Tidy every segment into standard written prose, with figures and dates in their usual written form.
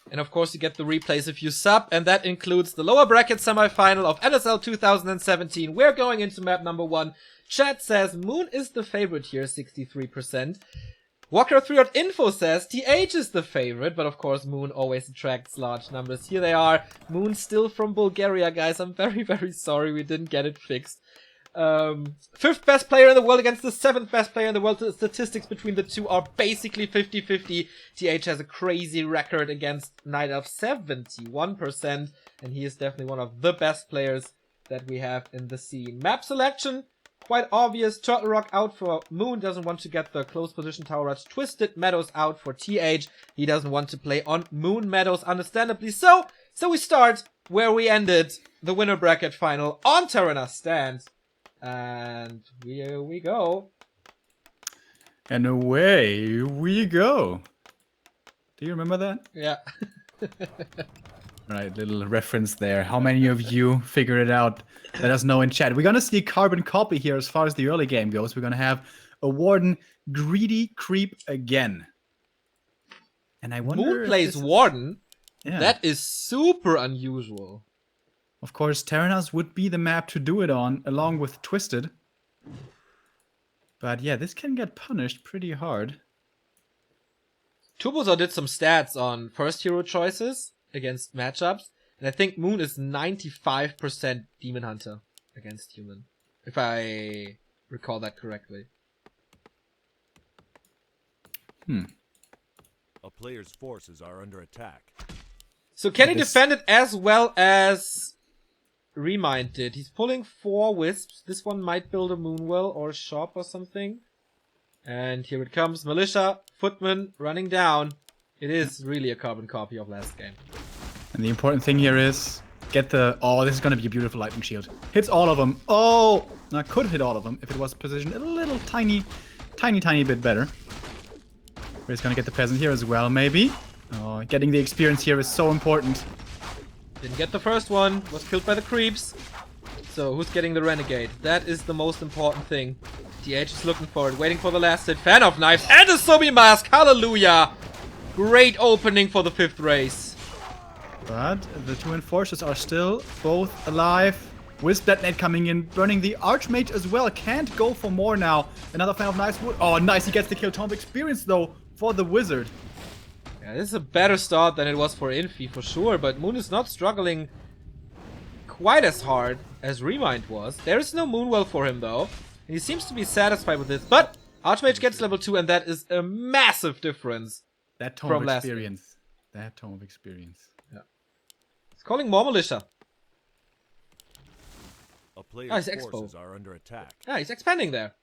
And of course you get the replays if you sub, and that includes the lower bracket semifinal of NSL 2017. We're going into map number 1. Chat says Moon is the favorite here, 63%. Walker3.info says TH is the favorite, but of course Moon always attracts large numbers. Here they are. Moon still from Bulgaria, guys. I'm very, very sorry we didn't get it fixed. 5th best player in the world against the 7th best player in the world. The statistics between the two are basically 50-50. TH has a crazy record against Night Elf, 71%, and he is definitely one of the best players that we have in the scene. Map selection, quite obvious. Turtle Rock out for Moon, doesn't want to get the close position tower rush. Twisted Meadows out for TH. He doesn't want to play on Moon Meadows, understandably so. So we start where we ended the winner bracket final on Terranas stand. And here we go. And away we go. Do you remember that? Yeah. Right, little reference there. How many of you figured it out? Let us know in chat. We're gonna see a carbon copy here as far as the early game goes. We're gonna have a Warden greedy creep again. And I wonder Moon plays Warden. Yeah. That is super unusual. Of course, Terranas would be the map to do it on, along with Twisted. But yeah, this can get punished pretty hard. Turbosaur did some stats on first hero choices against matchups, and I think Moon is 95% Demon Hunter against Human, if I recall that correctly. A player's forces are under attack. So can he defend it as well as Remind did? He's pulling 4 Wisps. This one might build a Moonwell or a Shop or something. And here it comes. Militia, Footman running down. It is really a carbon copy of last game. And the important thing here is get the... Oh, this is going to be a beautiful lightning shield. Hits all of them. Oh! I could hit all of them if it was positioned a little tiny bit better. But he's going to get the peasant here as well, maybe. Oh, getting the experience here is so important. Didn't get the first one. Was killed by the creeps. So who's getting the renegade? That is the most important thing. TH is looking for it. Waiting for the last hit. Fan of knives. And a Sobi mask. Hallelujah. Great opening for the 5th race. But the 2 enforcers are still both alive. Wisp detonate coming in. Burning the Archmage as well. Can't go for more now. Another fan of knives would... Oh, nice. He gets the kill. Tomb experience though for the wizard. Yeah, this is a better start than it was for Infi for sure, but Moon is not struggling quite as hard as Remind was. There is no Moonwell for him though, and he seems to be satisfied with this, but Archmage gets level 2 and that is a massive difference. That tome of experience. That tome of experience. Yeah. He's calling more Militia. A player's forces are under attack. Yeah, he's expanding there.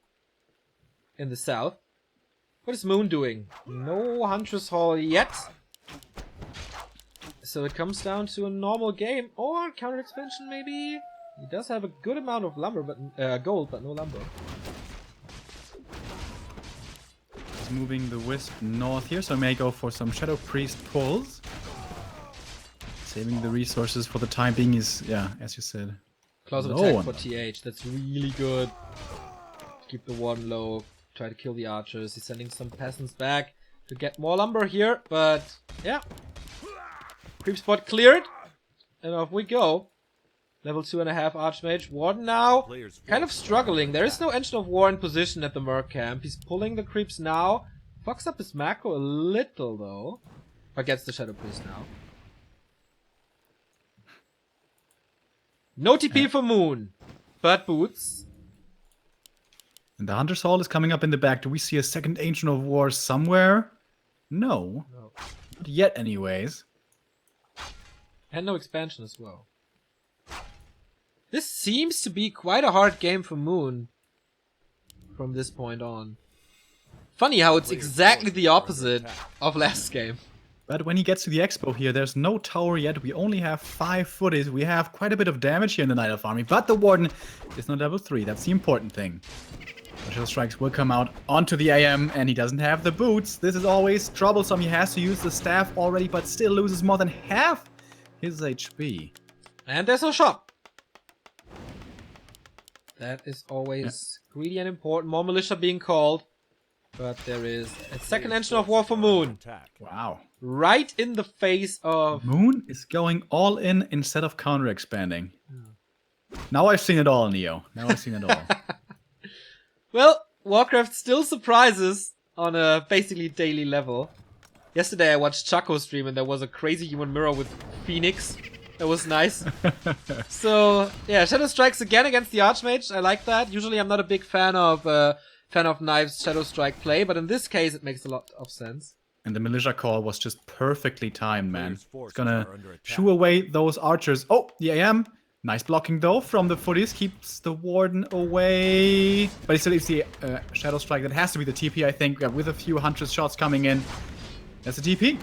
In the south. What is Moon doing? No Huntress Hall yet. So it comes down to a normal game or counter expansion maybe. He does have a good amount of lumber, but gold, but no lumber. He's moving the Wisp north here, so may go for some Shadow Priest pulls. Saving the resources for the time being is, yeah, as you said. Claws of attack for TH. That's really good. Keep the Warden low. Try to kill the archers. He's sending some peasants back to get more lumber here, but yeah. Creep spot cleared. And off we go. Level 2.5 Archmage. Warden now kind of struggling. There is no Engine of War in position at the Merc camp. He's pulling the creeps now. Fucks up his macro a little though. But gets the Shadow Priest now. No TP for Moon. But boots. And the Hunter's Hall is coming up in the back. Do we see a second Ancient of War somewhere? No. Not yet, anyways. And no expansion as well. This seems to be quite a hard game for Moon. From this point on. Funny how it's exactly the opposite of last game. But when he gets to the expo here, there's no tower yet. We only have 5 footies. We have quite a bit of damage here in the Night Elf army. But the Warden is not level 3. That's the important thing. Special strikes will come out onto the AM, and he doesn't have the boots. This is always troublesome. He has to use the staff already, but still loses more than half his HP. And there's no shop. That is always greedy and important. More militia being called. But there is a second engine of war for Moon. Wow. Right in the face of... Moon is going all in instead of counter-expanding. Now I've seen it all, Neo. Now I've seen it all. Well, Warcraft still surprises on a basically daily level. Yesterday I watched Chaco stream and there was a crazy human mirror with Phoenix. That was nice. So, yeah, Shadow Strikes again against the Archmage. I like that. Usually I'm not a big fan of Knives Shadow Strike play, but in this case it makes a lot of sense. And the militia call was just perfectly timed, man. It's gonna shoo away those archers. Oh, the AM. Nice blocking though from the footies. Keeps the Warden away. But it still is the Shadow Strike. That has to be the TP, I think, with a few Huntress shots coming in. That's the TP.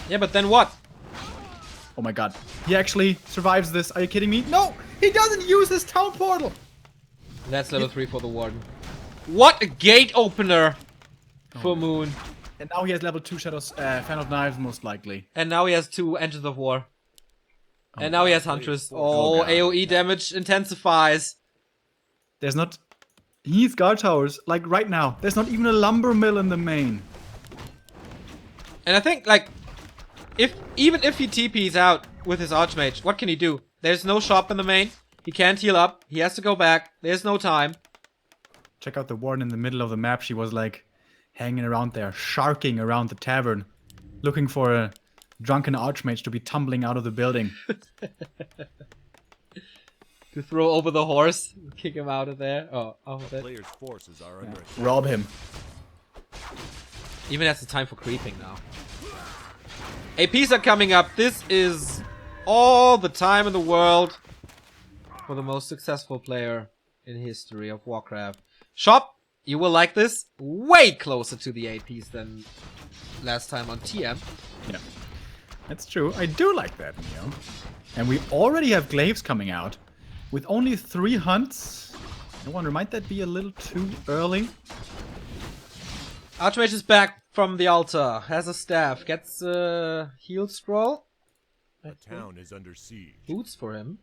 Yeah, but then what? Oh my god. He actually survives this. Are you kidding me? No! He doesn't use his town portal! That's level 3 for the Warden. What a gate opener for Moon. And now he has level 2 Shadows, Fan of Knives, most likely. And now he has 2 Engines of War. And now he has Huntress. Oh, AoE damage intensifies. There's not... He needs guard towers, like right now. There's not even a lumber mill in the main. And I think, like, even if he TPs out with his Archmage, what can he do? There's no shop in the main. He can't heal up. He has to go back. There's no time. Check out the Warden in the middle of the map. She was like hanging around there, sharking around the tavern, looking for a drunken Archmage to be tumbling out of the building. To throw over the horse, kick him out of there. Oh, Players' forces are under attack. Rob him. Even has the time for creeping now. APs are coming up. This is all the time in the world for the most successful player in history of Warcraft. Shop, you will like this. Way closer to the APs than last time on TM. Yeah, that's true. I do like that, Neo. And we already have glaives coming out with only 3 hunts. I wonder, might that be a little too early? Archmage is back from the altar, has a staff, gets a heal scroll. The town is under siege. Boots for him.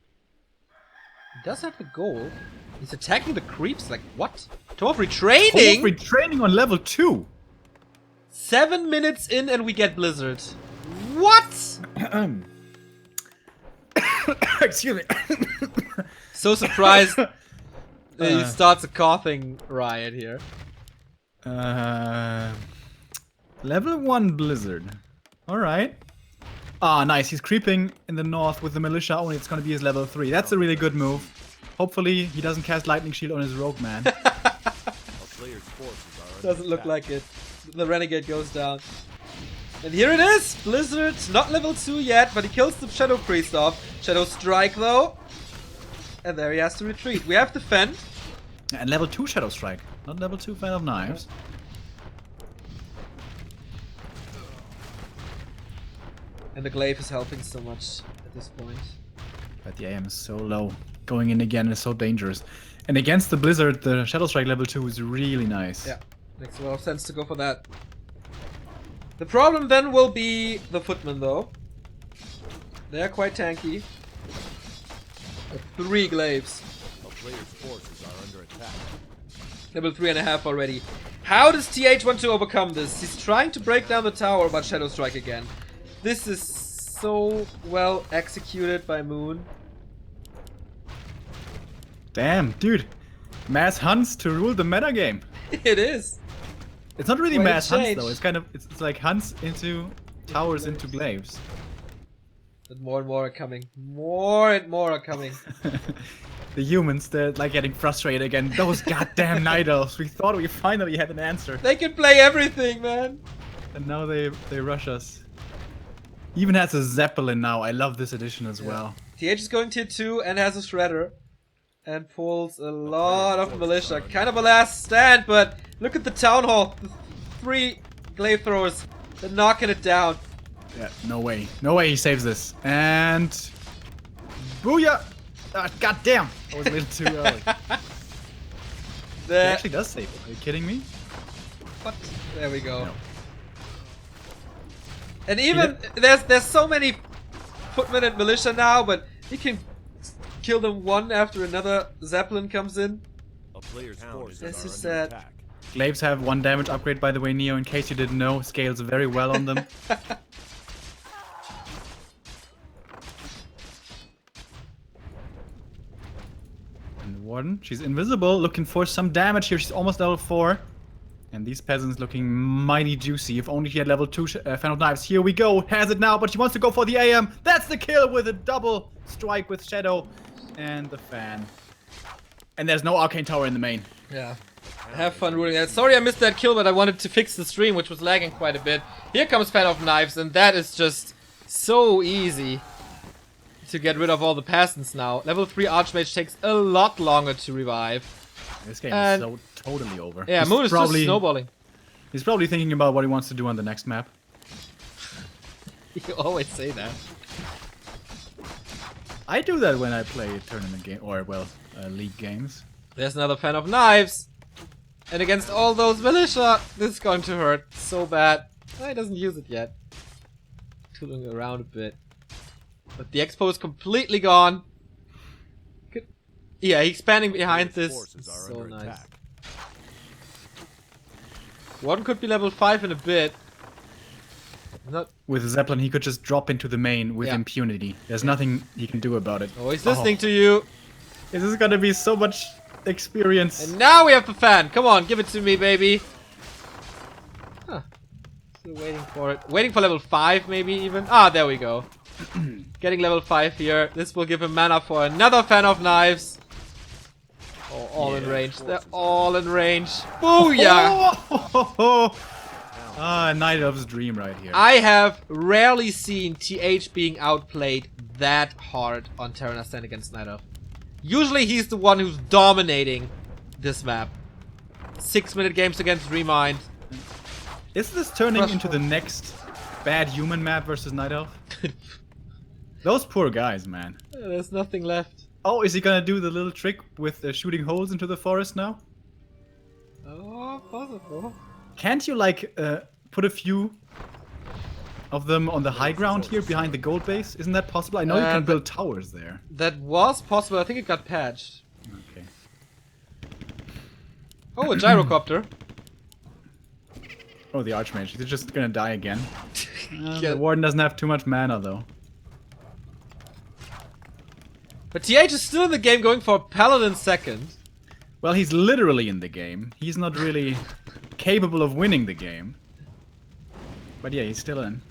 He does have the gold. He's attacking the creeps, like what? Tome of Retraining? Tome of Retraining on level 2! 7 minutes in and we get Blizzard. What? Excuse me. So surprised he starts a coughing riot here. Level 1 Blizzard. Alright. Ah, nice. He's creeping in the north with the militia only. It's gonna be his level 3. That's a really good move. Hopefully he doesn't cast Lightning Shield on his rogue man. Doesn't look like it. The Renegade goes down. And here it is! Blizzard, not level 2 yet, but he kills the Shadow Priest off. Shadow Strike though. And there he has to retreat. We have Defend. And level 2 Shadow Strike, not level 2 Fan of Knives. And the glaive is helping so much at this point. But the AM is so low. Going in again is so dangerous. And against the Blizzard, the Shadow Strike level 2 is really nice. Yeah, makes a lot of sense to go for that. The problem then will be the Footmen though. They're quite tanky. 3 glaives. A player's forces are under attack. Level 3.5 already. How does TH want to overcome this? He's trying to break down the tower, but Shadow Strike again. This is so well executed by Moon. Damn, dude. Mass hunts to rule the metagame. It is. It's not really Way mass to hunts change. though. It's kind of it's like hunts into towers into glaives. But more and more are coming. More and more are coming. The humans, they're like getting frustrated again. Those goddamn night elves. We thought we finally had an answer. They can play everything, man. And now they rush us. Even has a Zeppelin now. I love this edition as well. TH is going tier 2 and has a Shredder. And pulls a lot of militia. Kind of a last stand, but look at the Town Hall. The 3 glaive throwers. They're knocking it down. Yeah, no way. No way he saves this. And... Booyah! Ah, goddamn! That was a little too early. He actually does save it. Are you kidding me? What? There we go. No. And even there's so many footmen and militia now, but he can kill them one after another Zeppelin comes in. A player's forces This are is under sad. attack. Glaives have 1 damage upgrade, by the way, Neo, in case you didn't know. Scales very well on them. And the Warden, she's invisible, looking for some damage here. She's almost level 4. And these peasants looking mighty juicy. If only she had level 2 Fan of Knives. Here we go. Has it now, but she wants to go for the AM. That's the kill with a double strike with Shadow and the Fan. And there's no Arcane Tower in the main. Yeah. Have fun ruling that. Sorry I missed that kill, but I wanted to fix the stream, which was lagging quite a bit. Here comes Fan of Knives, and that is just so easy to get rid of all the peasants now. Level 3 Archmage takes a lot longer to revive. This game is so totally over. Yeah, Moon is just snowballing. He's probably thinking about what he wants to do on the next map. You always say that. I do that when I play tournament game or league games. There's another Fan of Knives. And against all those militia, this is going to hurt so bad. He doesn't use it yet. Tooling around a bit. But the expo is completely gone. Yeah, he's expanding behind this. So nice. Attack. One could be level 5 in a bit. Not with Zeppelin, he could just drop into the main with impunity. There's nothing he can do about it. Oh, he's listening to you. This is gonna be so much experience. And now we have the Fan. Come on, give it to me, baby. Huh. Still waiting for it. Waiting for level 5, maybe even. Ah, there we go. Getting level 5 here. This will give him mana for another Fan of Knives. Oh, all in range. They're all in range. Booyah! Ah, Night Elf's dream right here. I have rarely seen TH being outplayed that hard on Terran Ascent against Night Elf. Usually he's the one who's dominating this map. 6-minute games against Remind. Is this turning into the next bad human map versus Night Elf? Those poor guys, man. There's nothing left. Oh, is he gonna do the little trick with shooting holes into the forest now? Oh, possible. Can't you, like, put a few of them on the high ground here behind the gold base? Isn't that possible? I know you can build towers there. That was possible. I think it got patched. Okay. Oh, a gyrocopter. Oh, the Archmage. He's just gonna die again. The Warden doesn't have too much mana, though. But TH is still in the game going for Paladin second. Well, he's literally in the game. He's not really capable of winning the game. But yeah, he's still in.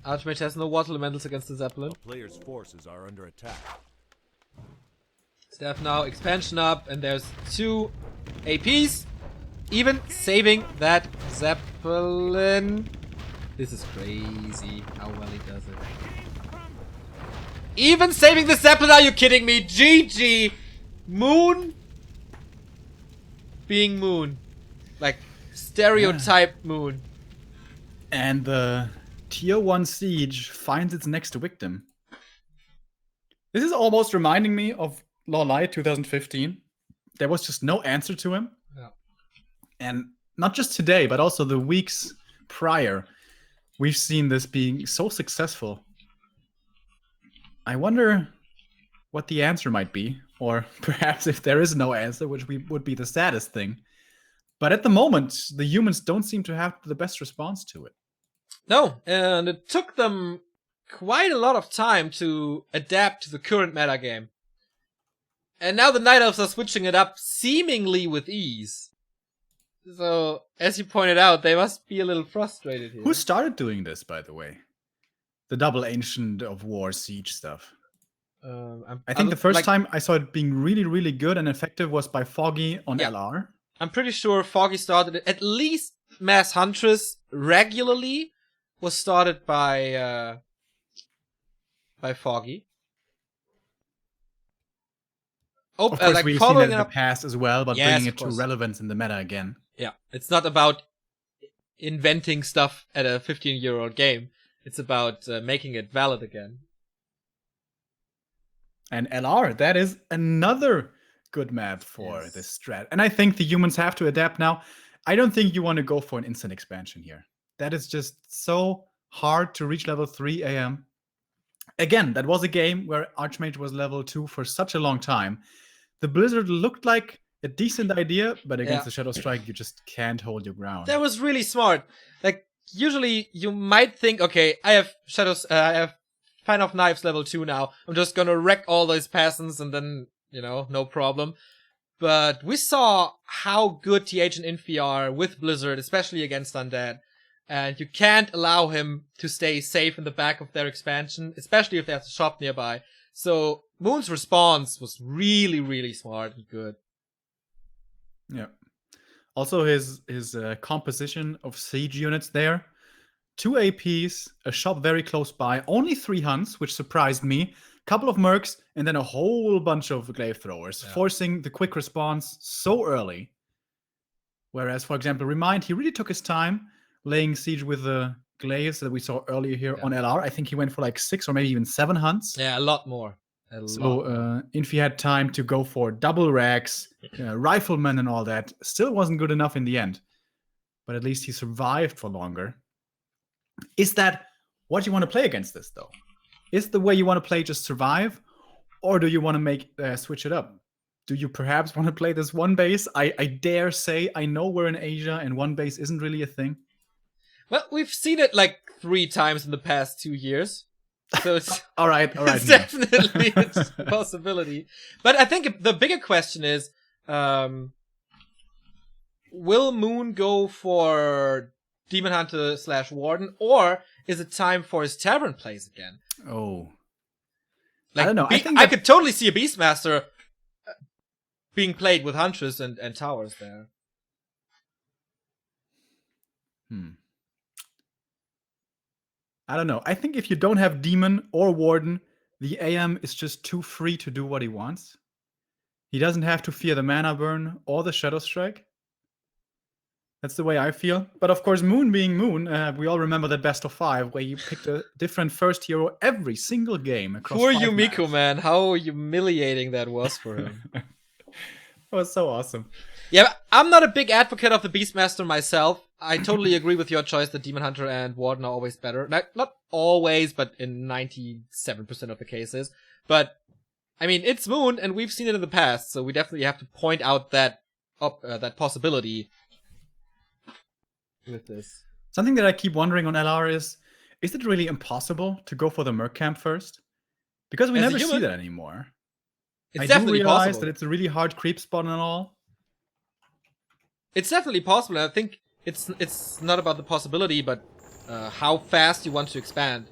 Archmage has no water elementals against the Zeppelin. A player's forces are under attack. Staff now, expansion up, and there's 2 APs. Even saving that Zeppelin. This is crazy how well he does it. Even saving the Zeppelin, are you kidding me? GG! Moon being Moon. Like, stereotype Moon. And the Tier 1 Siege finds its next victim. This is almost reminding me of Lawlight 2015. There was just no answer to him. Yeah. And not just today, but also the weeks prior, we've seen this being so successful. I wonder what the answer might be, or perhaps if there is no answer, which would be the saddest thing. But at the moment, the humans don't seem to have the best response to it. No, and it took them quite a lot of time to adapt to the current meta game. And now the Night Elves are switching it up seemingly with ease. So, as you pointed out, they must be a little frustrated here. Who started doing this, by the way? The double Ancient of War Siege stuff. I think the first time I saw it being really, really good and effective was by Foggy on LR. I'm pretty sure Foggy started it. At least Mass Huntress regularly was started by Foggy. Oh, of course, we've seen that in the past as well, but bringing it to relevance in the meta again. Yeah, it's not about inventing stuff at a 15-year-old game. It's about making it valid again. And LR, that is another good map for this strat. And I think the humans have to adapt now. I don't think you want to go for an instant expansion here. That is just so hard to reach level 3 AM. Again, that was a game where Archmage was level 2 for such a long time. The Blizzard looked like a decent idea, but against the Shadow Strike, you just can't hold your ground. That was really smart. Like, usually you might think, okay, I have I have Fine of Knives level 2 now. I'm just gonna wreck all those peasants and then, no problem. But we saw how good TH and Infi are with Blizzard, especially against Undead. And you can't allow him to stay safe in the back of their expansion, especially if there's a shop nearby. So Moon's response was really, really smart and good. Yeah. Also, his composition of siege units there. 2 APs, a shop very close by, only 3 hunts, which surprised me. Couple of mercs, and then a whole bunch of glaive throwers, forcing the quick response so early. Whereas, for example, Remind, he really took his time laying siege with the glaives that we saw earlier here on LR. I think he went for like 6 or maybe even 7 hunts. Yeah, a lot more. Infi had time to go for double racks, riflemen and all that. Still wasn't good enough in the end. But at least he survived for longer. Is that what you want to play against this, though? Is the way you want to play just survive? Or do you want to switch it up? Do you perhaps want to play this one base? I dare say, I know we're in Asia and one base isn't really a thing. Well, we've seen it like 3 times in the past 2 years. So it's all right. It's definitely a possibility. But I think the bigger question is, will Moon go for Demon Hunter / Warden, or is it time for his Tavern plays again? Oh. Like, I don't know. I could totally see a Beastmaster being played with Huntress and Towers there. I don't know. I think if you don't have Demon or Warden, the AM is just too free to do what he wants. He doesn't have to fear the mana burn or the Shadow Strike. That's the way I feel. But of course, Moon being Moon, we all remember that best of 5 where you picked a different first hero every single game across Poor 5 Yumiko, maps. man. How humiliating that was for him. That was so awesome. Yeah, I'm not a big advocate of the Beastmaster myself. I totally agree with your choice that Demon Hunter and Warden are always better. Not always, but in 97% of the cases. But, I mean, it's Moon, and we've seen it in the past, so we definitely have to point out that possibility with this. Something that I keep wondering on LR is it really impossible to go for the Merc Camp first? Because we never see that anymore. It's I definitely do realize possible. that it's a really hard creep spot and all. It's definitely possible, and I think it's not about the possibility, but how fast you want to expand.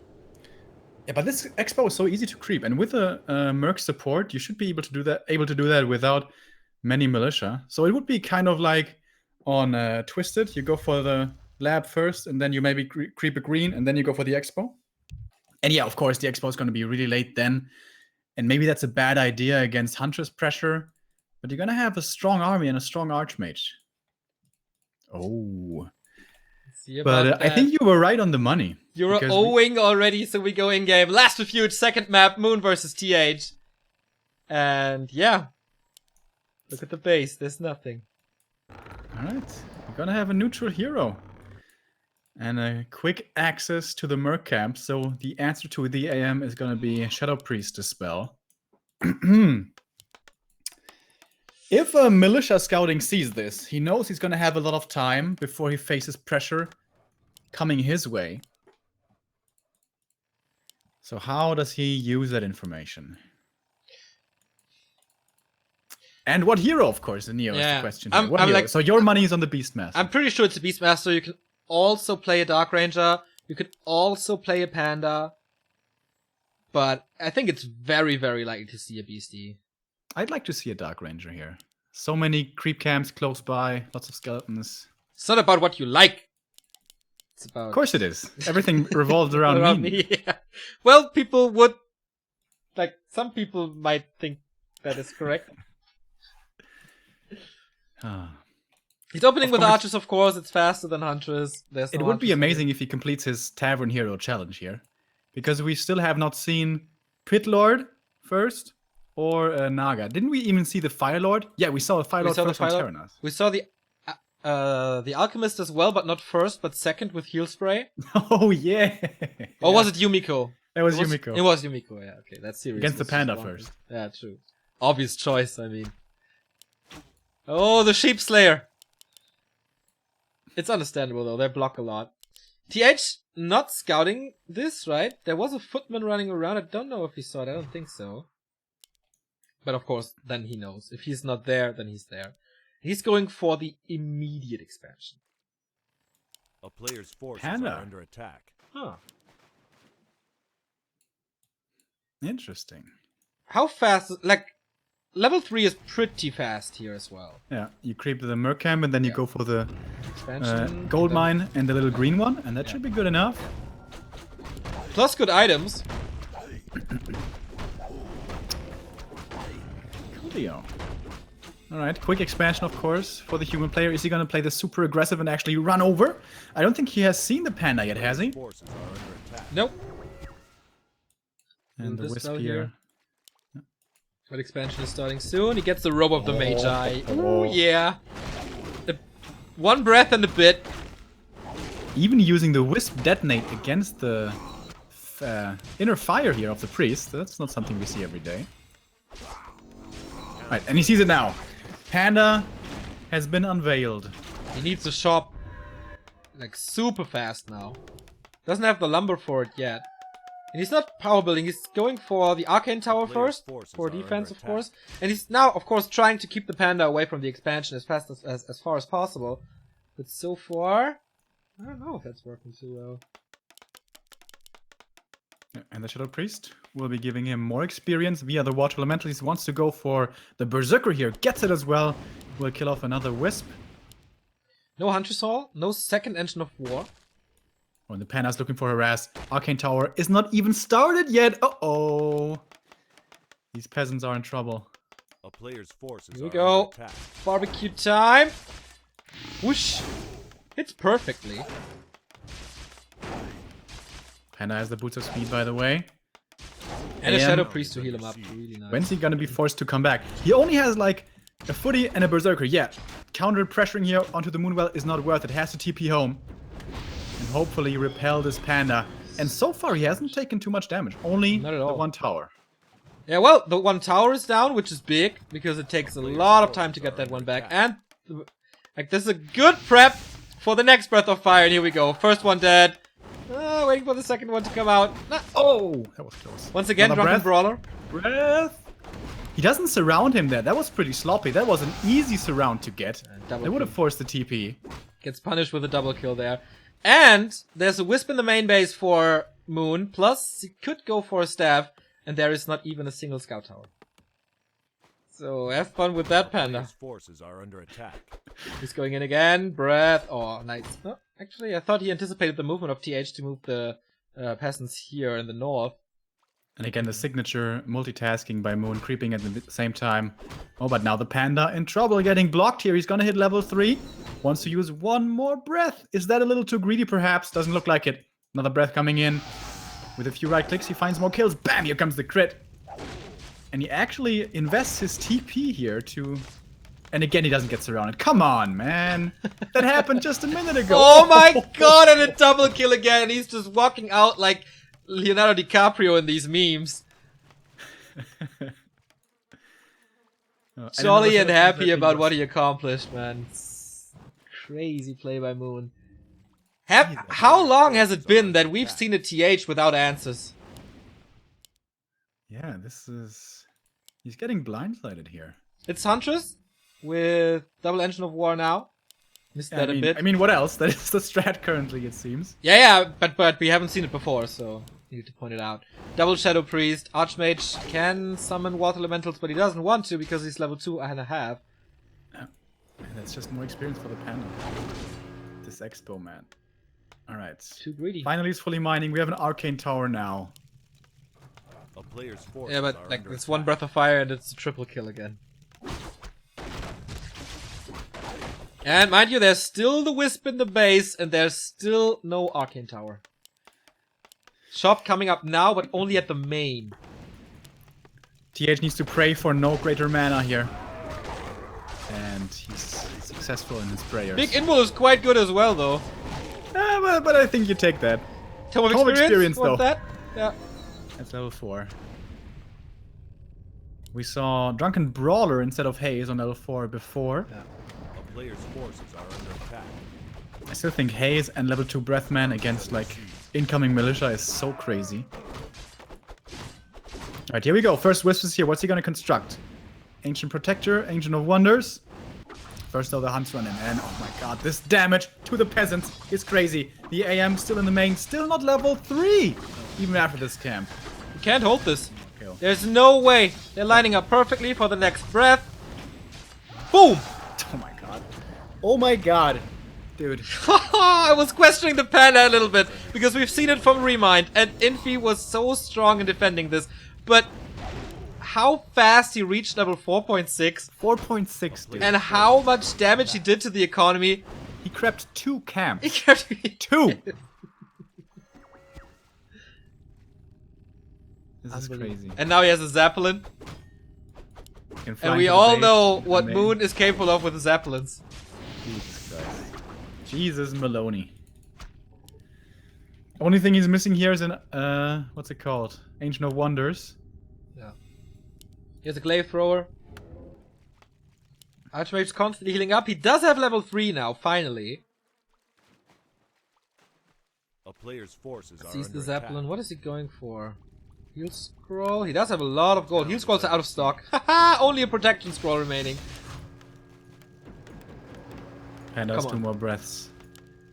Yeah, but this expo is so easy to creep, and with a Merc support, you should be able to do that without many militia. So it would be kind of like on Twisted, you go for the lab first, and then you maybe creep a green, and then you go for the expo. And yeah, of course, the expo is going to be really late then, and maybe that's a bad idea against Huntress pressure, but you're going to have a strong army and a strong Archmage. Oh. But I think you were right on the money. You're owing already, so we go in-game. Last refuge, second map, Moon versus TH. And yeah. Look at the base, there's nothing. Alright, we're gonna have a neutral hero. And a quick access to the Merc Camp, so the answer to the AM is gonna be Shadow Priest Dispel. If a militia scouting sees this, he knows he's gonna have a lot of time before he faces pressure coming his way. So how does he use that information? And what hero, of course, the Neo is the question. So your money is on the Beastmaster. I'm pretty sure it's a Beastmaster. You can also play a Dark Ranger. You could also play a Panda. But I think it's very, very likely to see a Beastie. I'd like to see a Dark Ranger here. So many creep camps close by, lots of skeletons. It's not about what you like. It's about... Of course it is. Everything revolves around me. Yeah. Well, people would... Like, some people might think that is correct. He's opening with Archers, of course. It's faster than Huntress. It would be amazing if he completes his Tavern Hero challenge here. Because we still have not seen Pit Lord first or Naga. Didn't we even see the Fire Lord? Yeah, we saw the Fire Lord first on Terranas. We saw the Alchemist as well, but not first, but second with Heal Spray. Oh, yeah. Or was it Yumiko? It was Yumiko. It was Yumiko, yeah. Okay, that's serious. Against the Panda first. Yeah, true. Obvious choice, I mean. Oh, the Sheep Slayer. It's understandable though, they block a lot. TH not scouting this, right? There was a footman running around. I don't know if he saw it. I don't think so. But of course, then he knows. If he's not there, then he's there. He's going for the immediate expansion. A player's forces Panda. are under attack. Huh. Interesting. How fast? Like, level 3 is pretty fast here as well. Yeah, you creep to the Merc camp and then you Yeah. go for the Expansion. gold and then- mine and the little green one, and that should be good enough. Plus good items. Coolio. Alright, quick expansion of course for the human player. Is he gonna play the super aggressive and actually run over? I don't think he has seen the panda yet, has he? Forces are under attack. Nope. And the this wisp spell here. But expansion is starting soon. He gets the robe of the Magi. Oh. Ooh, yeah. One breath and a bit. Even using the wisp detonate against the inner fire here of the priest. That's not something we see every day. Right, and he sees it now. Panda has been unveiled. He needs a shop like super fast now. Doesn't have the lumber for it yet. And he's not power building, he's going for the Arcane Tower first, for defense of course. And he's now of course trying to keep the panda away from the expansion as fast as far as possible. But so far, I don't know if that's working too well. And the Shadow Priest will be giving him more experience via the Water Elemental. He wants to go for the Berserker here. Gets it as well. Will kill off another Wisp. No Hunter's Hall, no second engine of war. Oh, and the Panda's looking for harass. Arcane Tower is not even started yet. Uh-oh. These peasants are in trouble. A player's forces Here we are go. under attack. Barbecue time. Whoosh. Hits perfectly. Panda has the Boots of Speed, by the way. And a And- Shadow Priest to heal him up. Really nice. When's he gonna be forced to come back? He only has like a footy and a berserker. Yeah, counter pressuring here onto the Moonwell is not worth it. Has to TP home and hopefully repel this panda. And so far he hasn't taken too much damage. Only Not at the all. one tower. Yeah, well, the one tower is down, which is big, because it takes a lot of time to get that one back. And, like, this is a good prep for the next Breath of Fire. And here we go. First one dead. Waiting for the second one to come out. Oh, that was close. Once again, Another Drunken Brawler. Breath. He doesn't surround him there. That was pretty sloppy. That was an easy surround to get. double They would have kill. forced the TP. Gets punished with a double kill there. And there's a Wisp in the main base for Moon. Plus, he could go for a staff. And there is not even a single Scout Tower. So have fun with that, Panda. Player's forces are under attack. He's going in again. Breath. Oh, nice. No, actually, I thought he anticipated the movement of TH to move the peasants here in the north. And again, the signature multitasking by Moon, creeping at the same time. Oh, but now the panda in trouble, getting blocked here. He's gonna hit level 3. Wants to use one more breath. Is that a little too greedy, perhaps? Doesn't look like it. Another breath coming in. With a few right clicks, he finds more kills. Bam! Here comes the crit. And he actually invests his TP here to... And again, he doesn't get surrounded. Come on, man. That happened just a minute ago. Oh my god, and a double kill again. He's just walking out like Leonardo DiCaprio in these memes. Jolly and happy about what he accomplished, man. It's crazy play by Moon. How long has it been that we've seen a TH without answers? Yeah, this is... He's getting blindsided here. It's Huntress with double engine of war now. Missed that a bit. I mean, what else? That is the strat currently, it seems. Yeah, but we haven't seen it before, so need to point it out. Double Shadow Priest. Archmage can summon water elementals, but he doesn't want to because he's level 2.5. And that's just more experience for the panda. This expo, man. Alright. Too greedy. Finally, he's fully mining. We have an arcane tower now. A player's forces Yeah, but are like under it's one attack. Breath of Fire and it's a triple kill again. And mind you, there's still the Wisp in the base and there's still no Arcane Tower. Shop coming up now, but only at the main. TH needs to pray for no greater mana here. And he's successful in his prayers. Big Invul is quite good as well, though. But I think you take that. Tome of Tome of Experience, Experience, want though. that? Yeah. That's level 4. We saw Drunken Brawler instead of Haze on level 4 before. Yeah. A player's forces are under attack. I still think Haze and level 2 Breathman against like incoming militia is so crazy. Alright, here we go. First Wisp is here. What's he gonna construct? Ancient Protector, Ancient of Wonders. First though, the Hunts run in. And oh my god, this damage to the peasants is crazy. The AM still in the main, still not level 3! Even after this camp. You can't hold this. Okay. There's no way. They're lining up perfectly for the next breath. Boom! Oh my god. Oh my god. Dude. I was questioning the Panda a little bit because we've seen it from Remind and Infi was so strong in defending this. But how fast he reached level 4.6 4.6, dude. and how much damage he did to the economy. He crept 2 camps. He kept me 2! This is crazy. And now he has a Zeppelin. Can fly And we into the all base, know into the what main. Moon is capable of with the Zeppelins. Jesus Christ. Jesus Maloney. Only thing he's missing here is an, what's it called? Ancient of Wonders. Yeah. He has a Glaive Thrower. Archmage's constantly healing up. He does have level 3 now, finally. A player's forces are Sees under the Zeppelin. attack. What is he going for? Heal Scroll. He does have a lot of gold. Heal Scrolls are out of stock. Haha! Only a Protection Scroll remaining. And has Come 2 on. more breaths.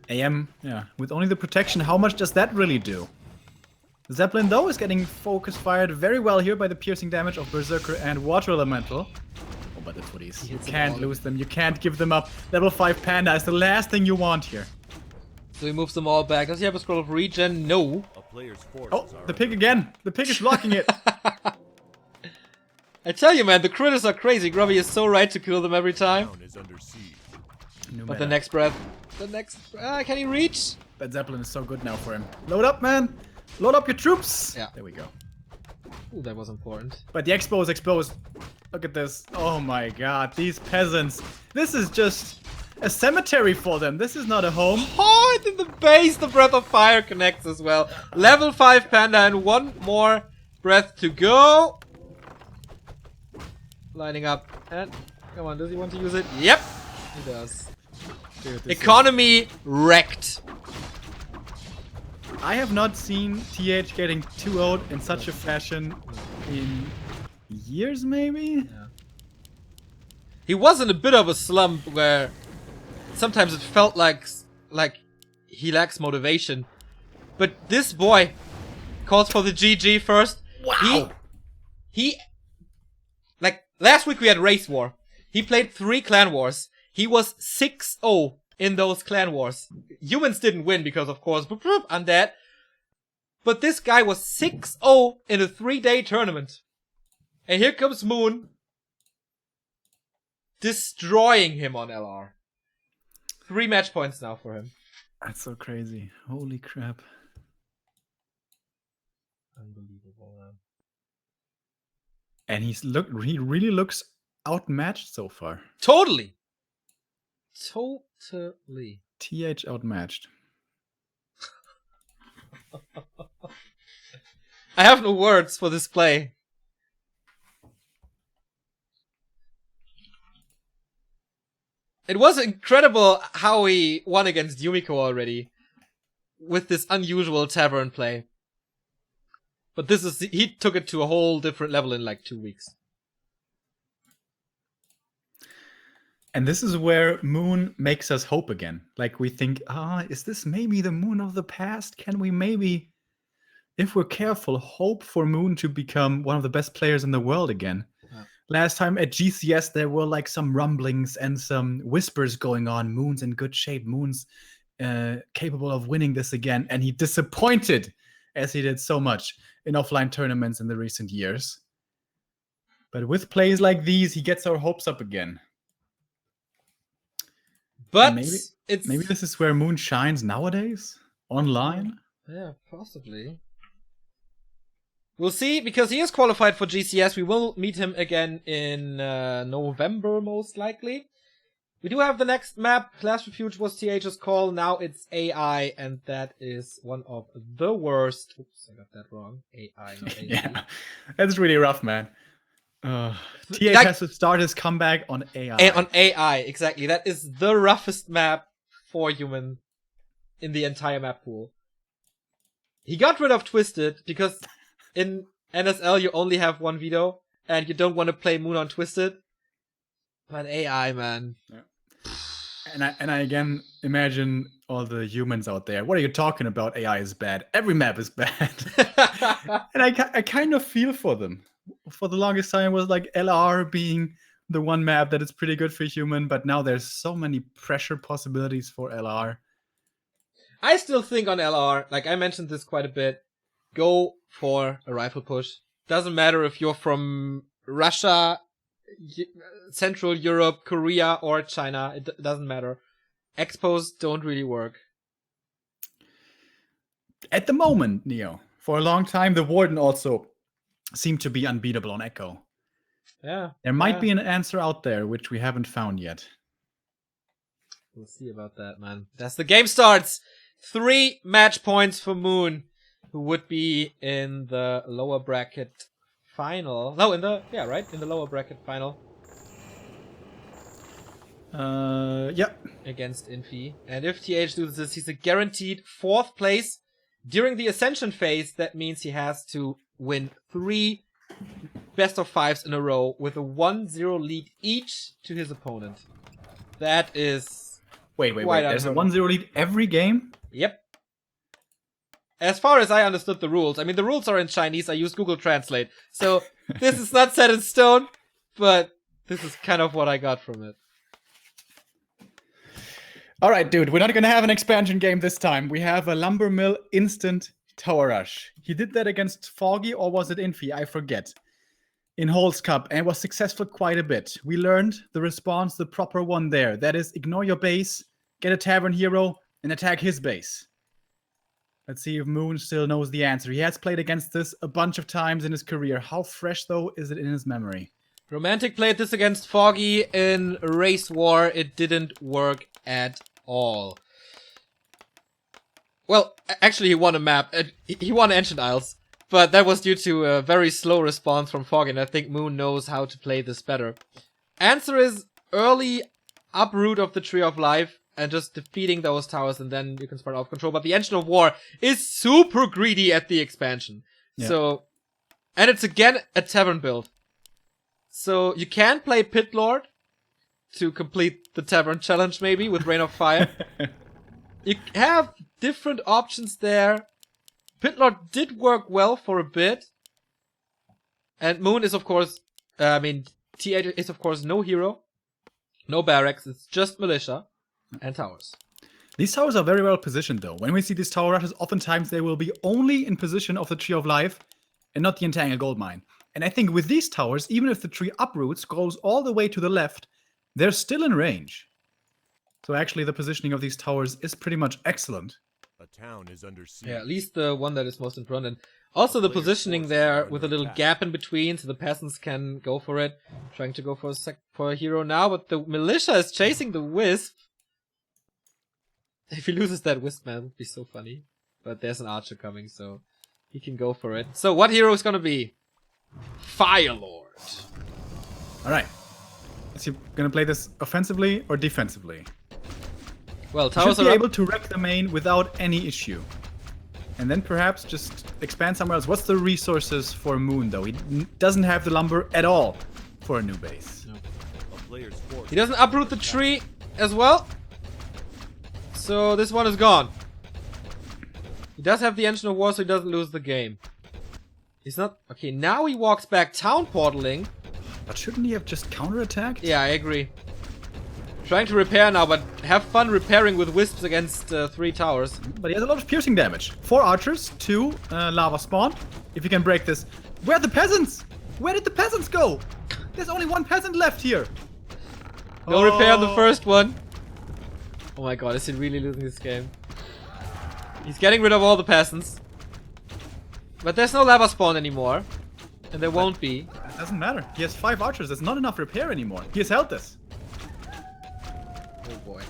AM, yeah. With only the protection, how much does that really do? The Zeppelin, though, is getting focus fired very well here by the piercing damage of Berserker and Water Elemental. Oh, but the footies. You hits them can't all. lose them. You can't give them up. Level 5 Panda is the last thing you want here. So he moves them all back. Does he have a Scroll of Regen? No. A player's forces Oh, are the pig under again. The pig is blocking it. I tell you, man, the critters are crazy. Grubby is so right to kill them every time. town is under siege. New But meta. the next breath. The next. Can he reach? That Zeppelin is so good now for him. Load up, man. Load up your troops. Yeah. There we go. Ooh, that was important. But the Expo is exposed. Look at this. Oh my god. These peasants. This is just a cemetery for them. This is not a home. Oh, and in the base, the Breath of Fire connects as well. Level 5 Panda and 1 more breath to go. Lining up. And, come on, does he want to use it? Yep, he does. Dude, this Economy wrecked. I have not seen TH getting 2-0'd in such a fashion in years, maybe? He was in a bit of a slump where sometimes it felt like he lacks motivation. But this boy calls for the GG first. Wow. He like last week we had Race War. He played 3 clan wars. He was 6-0 in those clan wars. Humans didn't win because of course undead. But this guy was 6-0 in a 3-day tournament. And here comes Moon destroying him on LR. 3 match points now for him. That's so crazy. Holy crap. Unbelievable, man. And he really looks outmatched so far. Totally. Totally. TH outmatched. I have no words for this play. It was incredible how he won against Yumiko already. With this unusual tavern play. But he took it to a whole different level in like 2 weeks. And this is where Moon makes us hope again. Like we think, is this maybe the Moon of the past? Can we maybe, if we're careful, hope for Moon to become one of the best players in the world again? Yeah. Last time at GCS, there were like some rumblings and some whispers going on. Moon's in good shape. Moon's capable of winning this again. And he disappointed, as he did so much in offline tournaments in the recent years. But with plays like these, he gets our hopes up again. But maybe this is where Moon shines nowadays? Online? Yeah, possibly. We'll see, because he is qualified for GCS. We will meet him again in November, most likely. We do have the next map. Last Refuge was TH's call. Now it's AI, and that is one of the worst. Oops, I got that wrong. AI, not AI. Yeah, that's really rough, man. TH Like- has to start his comeback on AI. And on AI, exactly. That is the roughest map for human in the entire map pool. He got rid of Twisted because in NSL you only have one veto and you don't want to play Moon on Twisted. But AI, man. And I again imagine all the humans out there. What are you talking about? AI is bad. Every map is bad. And I kind of feel for them. For the longest time, it was like LR being the one map that is pretty good for human, but now there's so many pressure possibilities for LR. I still think on LR, like I mentioned this quite a bit, go for a rifle push. Doesn't matter if you're from Russia, Central Europe, Korea, or China. It doesn't matter. Expos don't really work. At the moment, Neo, for a long time, the Warden also seemed to be unbeatable on Echo. Yeah. There might be an answer out there, which we haven't found yet. We'll see about that, man. As the game starts, 3 match points for Moon, who would be in the lower bracket final. No, in the lower bracket final. Yep. Against Infi. And if TH loses this, he's a guaranteed 4th place. During the Ascension phase, that means he has to win 3 best of 5s in a row with a 1-0 lead each to his opponent. That is... Wait. There's a 1-0 lead every game? Yep. As far as I understood the rules, I mean, the rules are in Chinese, I use Google Translate. So, this is not set in stone, but this is kind of what I got from it. All right, dude, we're not going to have an expansion game this time. We have a Lumber Mill instant tower rush. He did that against Foggy, or was it Infi? I forget. In Holes Cup, and was successful quite a bit. We learned the response, the proper one there. That is, ignore your base, get a Tavern Hero, and attack his base. Let's see if Moon still knows the answer. He has played against this a bunch of times in his career. How fresh, though, is it in his memory? Romantic played this against Foggy in Race War. It didn't work at all. Well, actually he won a map. He won Ancient Isles. But that was due to a very slow response from Foggy, and I think Moon knows how to play this better. Answer is early uproot of the Tree of Life and just defeating those towers, and then you can spread off control. But the Engine of War is super greedy at the expansion. Yeah. So, and it's again a Tavern build. So you can play Pit Lord to complete the Tavern challenge maybe with Rain of Fire. You have different options there. Pit Lord did work well for a bit. And Moon is of course, TH is of course no hero, no barracks, it's just militia and towers. These towers are very well positioned though. When we see these tower rushes, oftentimes they will be only in position of the Tree of Life and not the Entangled Gold Mine. And I think with these towers, even if the tree uproots, goes all the way to the left, they're still in range. So actually the positioning of these towers is pretty much excellent. A town is under siege. Yeah, at least the one that is most in front. And also the positioning there with a little gap in between so the peasants can go for it. Trying to go for a hero now, but the militia is chasing the Wisp. If he loses that Wisp, man, it would be so funny. But there's an archer coming, so he can go for it. So what hero is gonna be? Firelord. Alright. Is he gonna play this offensively or defensively? Well, He towers should be are able to wreck the main without any issue. And then perhaps just expand somewhere else. What's the resources for Moon, though? He doesn't have the lumber at all for a new base. A player's force. He doesn't uproot the tree as well. So this one is gone. He does have the Engine of War, so he doesn't lose the game. He's not... Okay, now he walks back town portaling. But shouldn't he have just counterattacked? Yeah, I agree. Trying to repair now, but have fun repairing with Wisps against 3 towers. But he has a lot of piercing damage. 4 archers, 2 lava spawn. If you can break this. Where are the peasants? Where did the peasants go? There's only 1 peasant left here. No repair on the first one. Oh my god, is he really losing this game? He's getting rid of all the peasants. But there's no lava spawn anymore. And there won't be. It doesn't matter. He has 5 archers. There's not enough repair anymore. He has held this. Oh boy.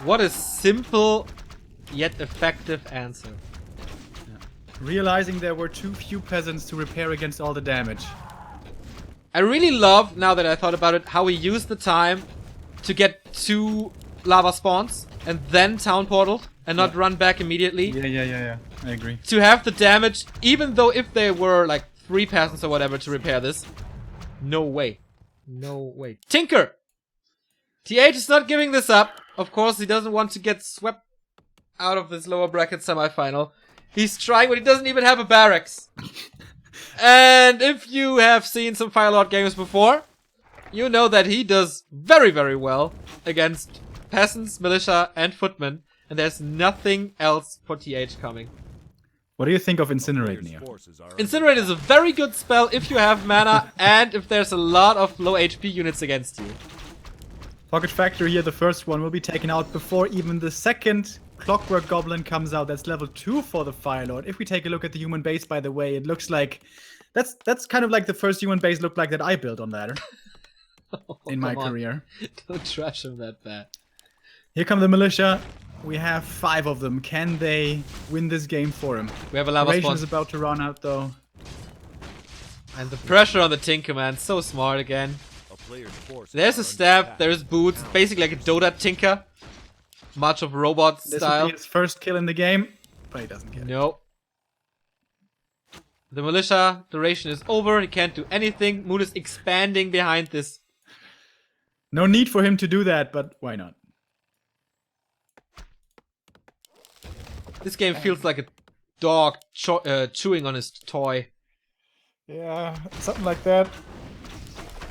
What a simple yet effective answer. Realizing there were too few peasants to repair against all the damage. I really love, now that I thought about it, how we used the time to get 2 lava spawns and then town portal and not run back immediately. Yeah. I agree. To have the damage, even though if there were like 3 peasants or whatever to repair this. No way. No way. Tinker! TH is not giving this up. Of course, he doesn't want to get swept out of this lower bracket semifinal. He's trying, but he doesn't even have a barracks. And if you have seen some Firelord games before, you know that he does very, very well against peasants, militia, and footmen. And there's nothing else for TH coming. What do you think of Incinerate, Neo? Incinerate is a very good spell if you have mana and if there's a lot of low HP units against you. Pocket Factory here, the first one, will be taken out before even the second Clockwork Goblin comes out. That's level 2 for the Firelord. If we take a look at the human base, by the way, it looks like... That's kind of like the first human base looked like that I built on ladder. In my career. Don't trash him that bad. Here come the militia. We have 5 of them. Can they win this game for him? We have a lava spawn. Is about to run out though. And the pressure on the Tinker, man. So smart again. There's a stab, there's boots. Basically like a Dota Tinker. Much of robot This style. will be his first kill in the game, but he doesn't get it. No. The militia duration is over. He can't do anything. Moon is expanding behind this. No need for him to do that, but why not? This game feels like a dog chewing on his toy. Yeah, something like that.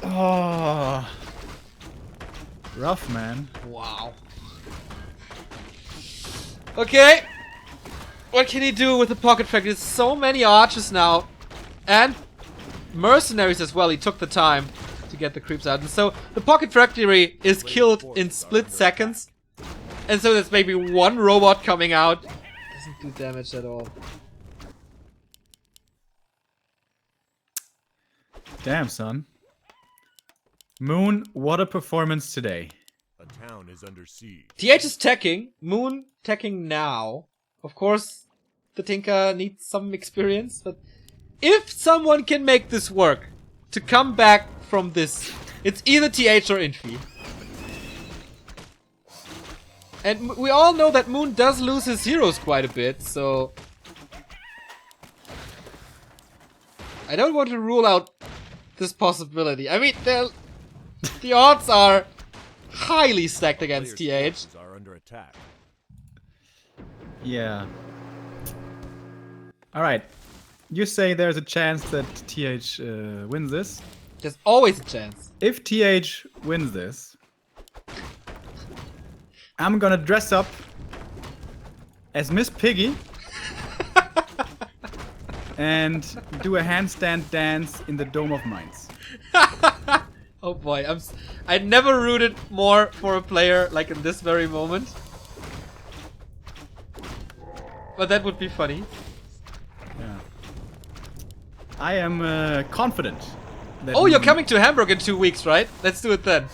Oh, rough, man. Wow. Okay. What can he do with the Pocket Factory? There's so many archers now. And mercenaries as well. He took the time to get the creeps out. And so the Pocket Factory is killed in split seconds. And so there's maybe 1 robot coming out. Doesn't do damage at all. Damn, son. Moon, what a performance today. A town is under siege. TH is teching. Moon teching now. Of course, the Tinker needs some experience, but if someone can make this work to come back from this, it's either TH or Infi. And we all know that Moon does lose his heroes quite a bit, so I don't want to rule out this possibility. I mean, the odds are highly stacked against TH. Are under attack. Yeah. Alright. You say there's a chance that TH wins this. There's always a chance. If TH wins this, I'm gonna dress up as Miss Piggy and do a handstand dance in the Dome of Mines. Oh boy, I never rooted more for a player like in this very moment. But that would be funny. Yeah. I am confident. That Oh, you're coming to Hamburg in 2 weeks, right? Let's do it then.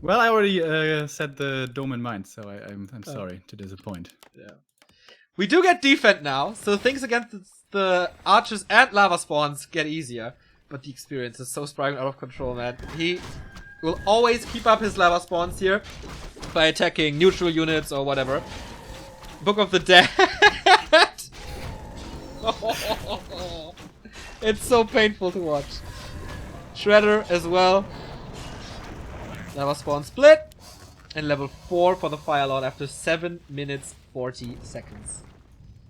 Well, I already said the Dome in mind, so I'm sorry to disappoint. Yeah. We do get defend now, so things against the archers and lava spawns get easier. But the experience is so spiraling out of control, man. He will always keep up his lava spawns here by attacking neutral units or whatever. Book of the Dead. It's so painful to watch. Shredder as well. Lava spawn split. And level 4 for the Firelord after 7 minutes 40 seconds.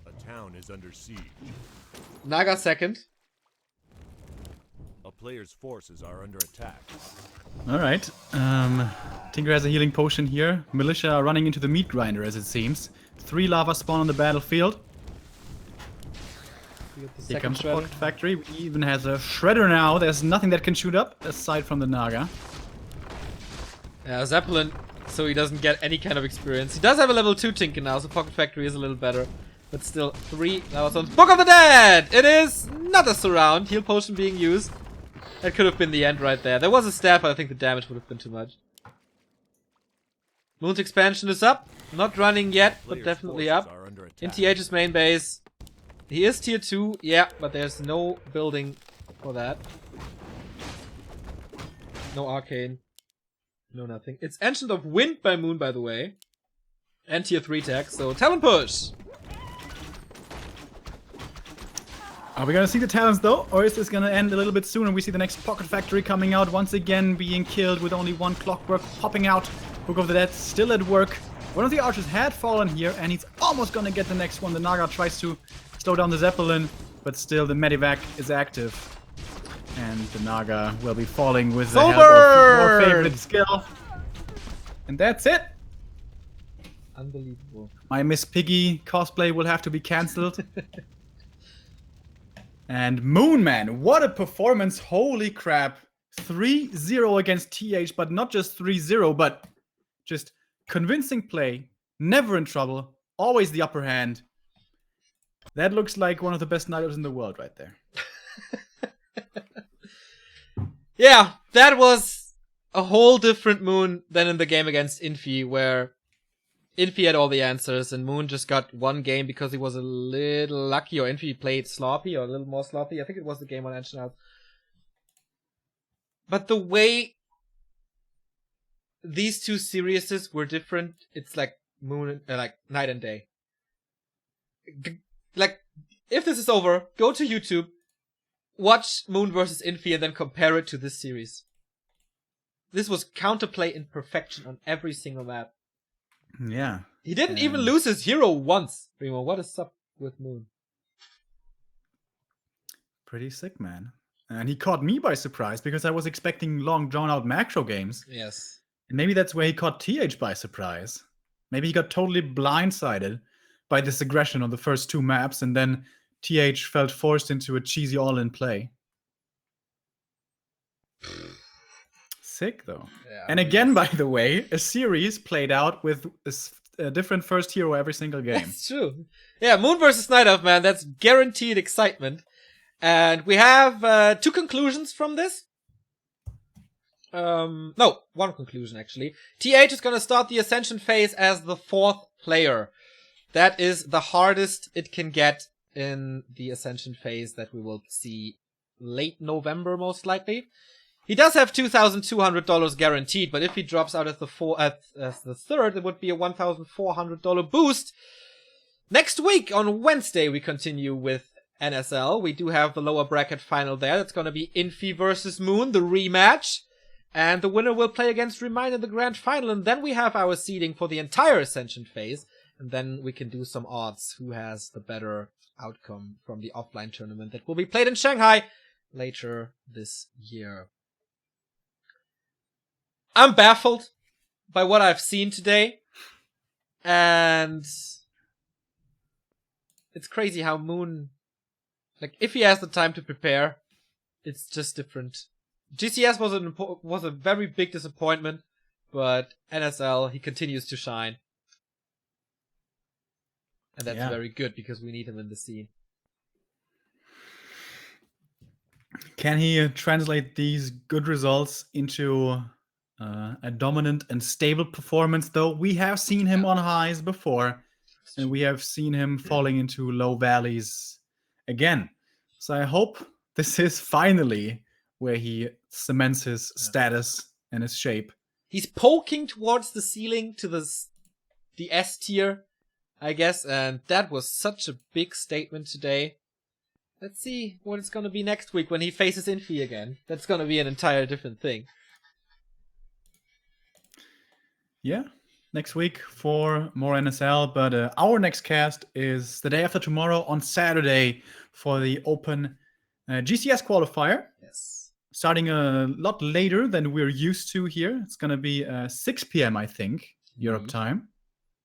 A town is under siege. Naga second. A player's forces are under attack. Alright. Tinker has a healing potion here. Militia are running into the meat grinder, as it seems. 3 lava spawn on the battlefield. Here comes the Pocket Factory. He even has a Shredder now. There's nothing that can shoot up, aside from the Naga. Yeah, Zeppelin, so he doesn't get any kind of experience. He does have a level 2 Tinker now, so Pocket Factory is a little better. But still, 3 lava stones. Book of the Dead! It is not a surround. Heal potion being used. That could have been the end right there. There was a stab, but I think the damage would have been too much. Moon's expansion is up. Not running yet, but definitely up. attack. In TH's main base. He is tier 2, yeah, but there's no building for that. No arcane. No nothing. It's Ancient of Wind by Moon, by the way. And tier 3 tech, so talent push! Are we gonna see the talents though? Or is this gonna end a little bit soon and we see the next Pocket Factory coming out once again, being killed with only one clockwork popping out. Book of the Dead still at work. One of the archers had fallen here and he's almost gonna get the next one. The Naga tries to slow down the Zeppelin, but still the Medivac is active. And the Naga will be falling with the help of your favorite skill. And that's it. Unbelievable. My Miss Piggy cosplay will have to be cancelled. And Moonman, what a performance. Holy crap. 3-0 against TH, but not just 3-0, but just convincing play. Never in trouble. Always the upper hand. That looks like one of the best nighters in the world right there. Yeah, that was a whole different Moon than in the game against Infi, where Infi had all the answers and Moon just got one game because he was a little lucky, or Infi played sloppy or a little more sloppy. I think it was the game on Ancient House. But the way these two series were different, it's like Moon, like night and day. Like, if this is over, go to YouTube, watch Moon versus Infi, and then compare it to this series. This was counterplay in perfection on every single map. Yeah. He didn't even lose his hero once. Remo, what is up with Moon? Pretty sick, man. And he caught me by surprise because I was expecting long, drawn-out macro games. Yes. And maybe that's where he caught TH by surprise. Maybe he got totally blindsided by this aggression on the first two maps, and then TH felt forced into a cheesy all-in play. Sick, though. Yeah, and again, by the way, a series played out with a different first hero every single game. That's true. Yeah, Moon versus Night Elf, man. That's guaranteed excitement. And we have 2 conclusions from this. No, 1 conclusion, actually. TH is gonna start the Ascension phase as the 4th player. That is the hardest it can get in the Ascension phase that we will see late November, most likely. He does have $2,200 guaranteed, but if he drops out as the 3rd, it would be a $1,400 boost. Next week, on Wednesday, we continue with NSL. We do have the lower bracket final there. That's going to be Infi versus Moon, the rematch. And the winner will play against Remind in the grand final. And then we have our seeding for the entire Ascension phase. And then we can do some odds. Who has the better outcome from the offline tournament that will be played in Shanghai later this year. I'm baffled by what I've seen today. And it's crazy how Moon, like, if he has the time to prepare, it's just different. GCS was a very big disappointment, but NSL, he continues to shine. And that's very good because we need him in the scene. Can he translate these good results into a dominant and stable performance, though? We have seen him on highs before, and we have seen him falling into low valleys again. So I hope this is finally where he cements his status and his shape. He's poking towards the ceiling to the S tier, I guess, and that was such a big statement today. Let's see what it's gonna be next week when he faces Infi again. That's gonna be an entire different thing. Yeah, next week for more NSL, but our next cast is the day after tomorrow on Saturday for the Open GCS qualifier. Yes. Starting a lot later than we're used to here. It's gonna be 6 p.m. I think, Europe time,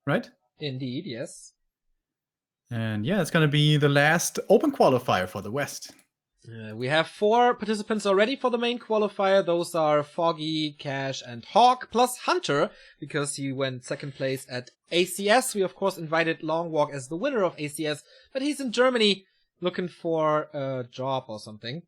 right? Indeed, yes. And yeah, it's going to be the last open qualifier for the West. We have 4 participants already for the main qualifier. Those are Foggy, Cash, and Hawk, plus Hunter, because he went 2nd place at ACS. We, of course, invited Longwalk as the winner of ACS, but he's in Germany looking for a job or something.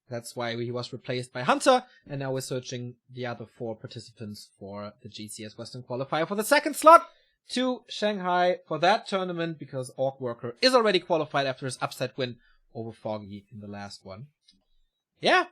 That's why he was replaced by Hunter, and now we're searching the other 4 participants for the GCS Western qualifier for the 2nd slot. to Shanghai for that tournament because Orc Worker is already qualified after his upset win over Foggy in the last one. Yeah,